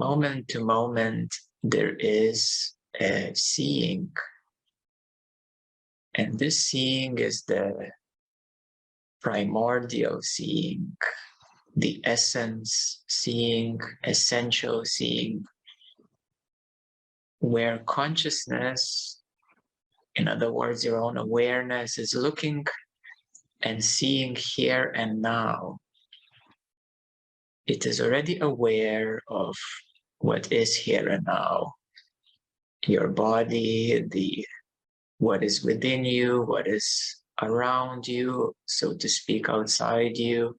moment to moment, there is a seeing. And this seeing is the primordial seeing, the essence seeing, essential seeing, where consciousness, in other words, your own awareness, is looking and seeing here and now. It is already aware of what is here and now. Your body, what is within you, what is around you, so to speak, outside you.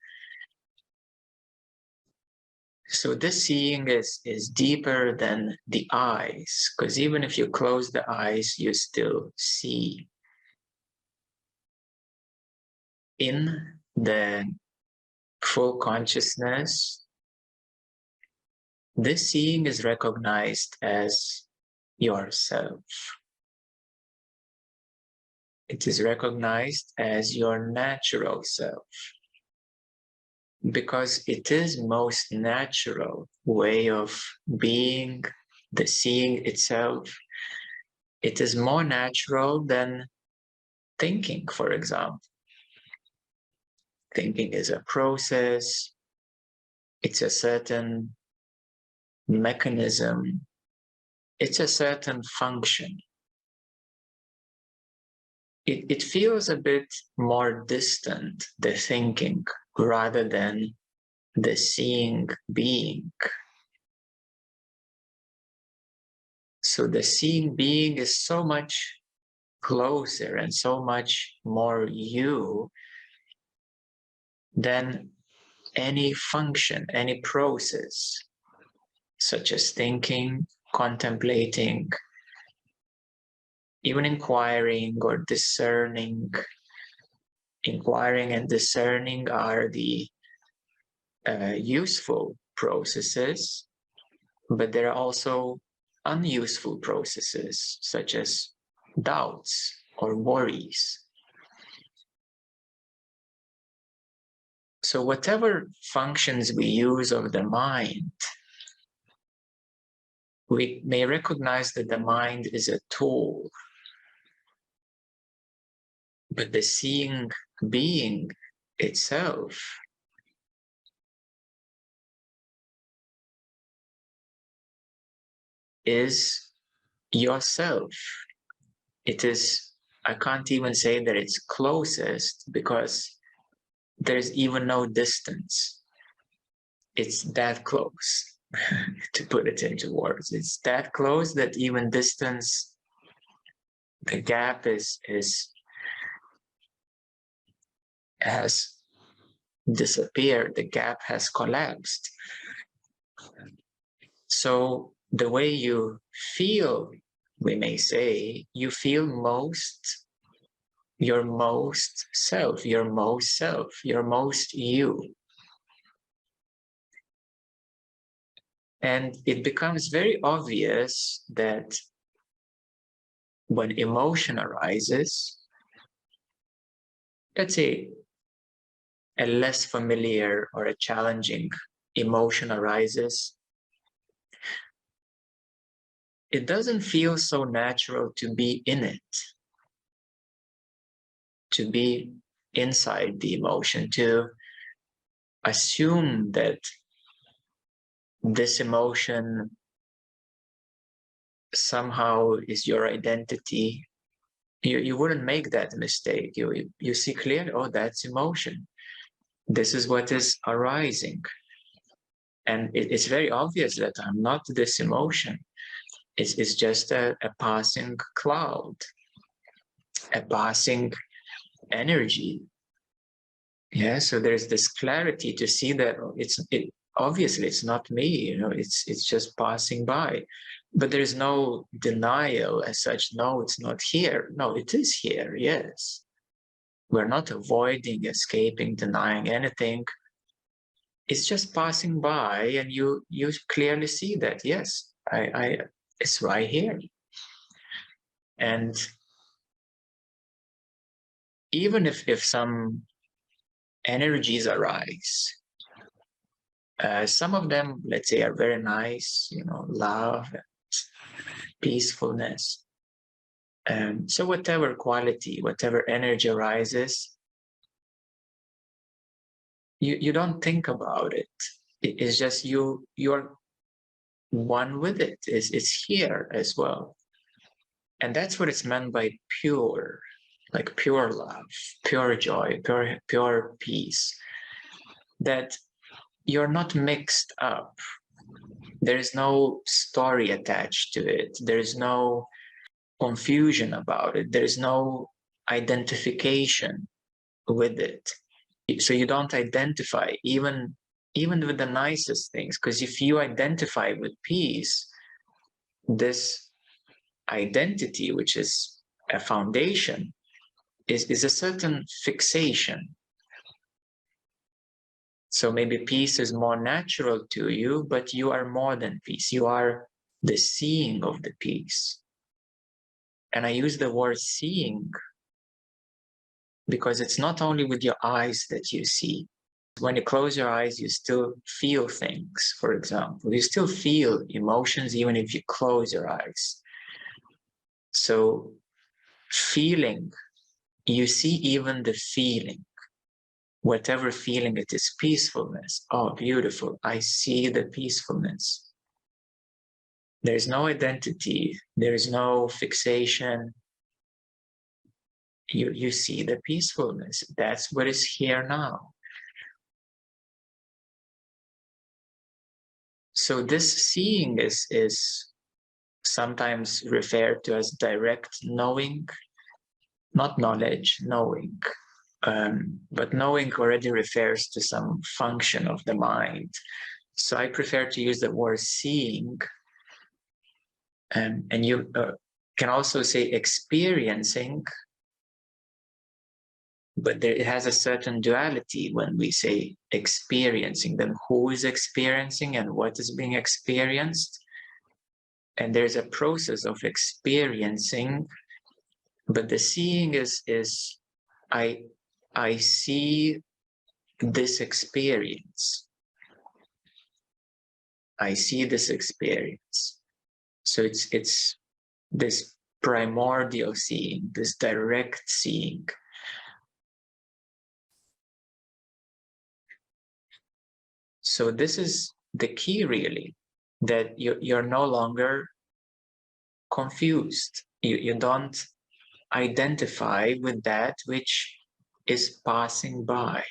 So this seeing is deeper than the eyes, because even if you close the eyes, you still see. In the full consciousness, this seeing is recognized as yourself. It is recognized as your natural self, because it is most natural way of being, the seeing itself. It is more natural than thinking, for example. Thinking is a process. It's a certain mechanism. It's a certain function. It feels a bit more distant, the thinking, rather than the seeing being. So the seeing being is so much closer and so much more you than any function, any process, such as thinking, contemplating, even inquiring or discerning. Inquiring and discerning are the useful processes, but there are also unuseful processes, such as doubts or worries. So whatever functions we use of the mind, we may recognize that the mind is a tool, but the seeing being itself is yourself. It is, I can't even say that it's closest, because there's even no distance. It's that close, to put it into words. It's that close that even distance, the gap has disappeared, the gap has collapsed. So the way you feel, we may say, you feel your most self, your most you. And it becomes very obvious that when emotion arises, let's say a less familiar or a challenging emotion arises, it doesn't feel so natural to be in it, to be inside the emotion, to assume that this emotion somehow is your identity. You wouldn't make that mistake. You see clearly, oh, that's emotion. This is what is arising. And it's very obvious that I'm not this emotion. It's just a passing cloud, a passing energy. Yeah, so there's this clarity to see that obviously it's not me, it's just passing by. But there's no denial as such. No, it's not here. No, it is here, yes. We're not avoiding, escaping, denying anything. It's just passing by, and you clearly see that, yes, it's right here. And even if some energies arise, Some of them, let's say, are very nice, love, peacefulness. So whatever quality, whatever energy arises, you don't think about it. It's just you're one with it. It's here as well. And that's what it's meant by pure, like pure love, pure joy, pure peace. That you're not mixed up. There is no story attached to it. There is no confusion about it. There is no identification with it. So you don't identify even with the nicest things, because if you identify with peace, this identity, which is a foundation, is a certain fixation. So maybe peace is more natural to you, but you are more than peace. You are the seeing of the peace. And I use the word seeing because it's not only with your eyes that you see. When you close your eyes, you still feel things, for example. You still feel emotions even if you close your eyes. So feeling, you see even the feeling. Whatever feeling it is, peacefulness. Oh, beautiful. I see the peacefulness. There's no identity. There is no fixation. You see the peacefulness. That's what is here now. So this seeing is sometimes referred to as direct knowing, not knowledge, knowing. But knowing already refers to some function of the mind. So I prefer to use the word seeing. And you can also say experiencing, but it has a certain duality when we say experiencing. Then who is experiencing and what is being experienced? And there's a process of experiencing, but the seeing is I see this experience. I see this experience. So it's this primordial seeing, this direct seeing. So this is the key, really, that you're no longer confused. You don't identify with that which is passing by.